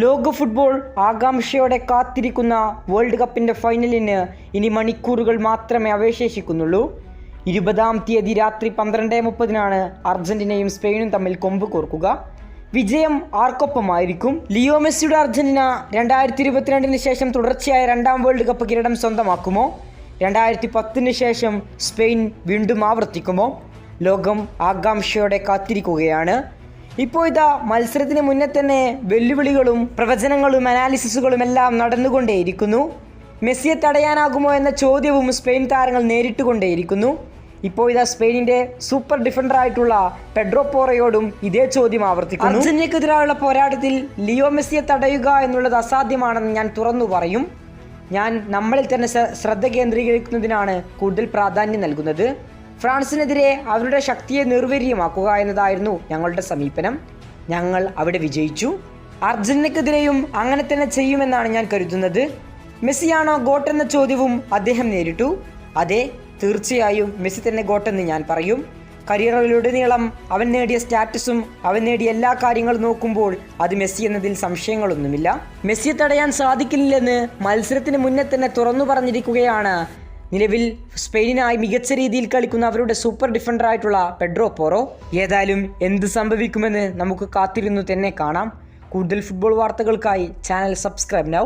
ലോക ഫുട്ബോൾ ആകാംക്ഷയോടെ കാത്തിരിക്കുന്ന വേൾഡ് കപ്പിൻ്റെ ഫൈനലിന് ഇനി മണിക്കൂറുകൾ മാത്രമേ അവശേഷിക്കുന്നുള്ളൂ. 20-ാം തീയതി രാത്രി 12:30 അർജന്റീനയും സ്പെയിനും തമ്മിൽ കൊമ്പ് കോർക്കുക. വിജയം ആർക്കൊപ്പമായിരിക്കും? ലിയോ മെസ്സിയുടെ അർജന്റീന 2022 ശേഷം തുടർച്ചയായ 2-ാം വേൾഡ് കപ്പ് കിരീടം സ്വന്തമാക്കുമോ? 2010 ശേഷം സ്പെയിൻ വീണ്ടും ആവർത്തിക്കുമോ? ലോകം ആകാംക്ഷയോടെ കാത്തിരിക്കുകയാണ്. ഇപ്പോൾ ഇതാ മത്സരത്തിന് മുന്നേ തന്നെ വെല്ലുവിളികളും പ്രവചനങ്ങളും അനാലിസിസുകളും എല്ലാം നടന്നുകൊണ്ടേയിരിക്കുന്നു. മെസ്സിയെ തടയാനാകുമോ എന്ന ചോദ്യവും സ്പെയിൻ താരങ്ങൾ നേരിട്ടുകൊണ്ടേയിരിക്കുന്നു. ഇപ്പോൾ ഇതാ സ്പെയിനിൻ്റെ സൂപ്പർ ഡിഫൻഡറായിട്ടുള്ള പെഡ്രോ പോറയോടും ഇതേ ചോദ്യം ആവർത്തിക്കുന്നു. അർജന്റീനയ്ക്കെതിരായുള്ള പോരാട്ടത്തിൽ ലിയോ മെസ്സിയെ തടയുക എന്നുള്ളത് അസാധ്യമാണെന്ന് ഞാൻ തുറന്നു പറയും. ഞാൻ നമ്മളിൽ തന്നെ ശ്രദ്ധ കേന്ദ്രീകരിക്കുന്നതിനാണ് കൂടുതൽ പ്രാധാന്യം നൽകുന്നത്. ഫ്രാൻസിനെതിരെ അവരുടെ ശക്തിയെ നിർവീര്യമാക്കുക എന്നതായിരുന്നു ഞങ്ങളുടെ സമീപനം. ഞങ്ങൾ അവിടെ വിജയിച്ചു. അർജന്റീനയ്ക്കെതിരെയും അങ്ങനെ തന്നെ ചെയ്യുമെന്നാണ് ഞാൻ കരുതുന്നത്. മെസ്സിയാണോ ഗോട്ട് എന്ന ചോദ്യവും അദ്ദേഹം നേരിട്ടു. അതെ, തീർച്ചയായും മെസ്സി തന്നെ ഗോട്ടെന്ന് ഞാൻ പറയും. കരിയറിലുടനീളം അവൻ നേടിയ സ്റ്റാറ്റസും അവൻ നേടിയ എല്ലാ കാര്യങ്ങളും നോക്കുമ്പോൾ അത് മെസ്സി എന്നതിൽ സംശയങ്ങളൊന്നുമില്ല. മെസ്സിയെ തടയാൻ സാധിക്കില്ലെന്ന് മത്സരത്തിന് മുന്നേ തന്നെ തുറന്നു പറഞ്ഞിരിക്കുകയാണ് നിലവിൽ സ്പെയിനിനായി മികച്ച രീതിയിൽ കളിക്കുന്ന അവരുടെ സൂപ്പർ ഡിഫൻഡറായിട്ടുള്ള പെഡ്രോ പോറോ. ഏതായാലും എന്ത് സംഭവിക്കുമെന്ന് നമുക്ക് കാത്തിരുന്നു തന്നെ കാണാം. കൂടുതൽ ഫുട്ബോൾ വാർത്തകൾക്കായി ചാനൽ സബ്സ്ക്രൈബ് നൗ.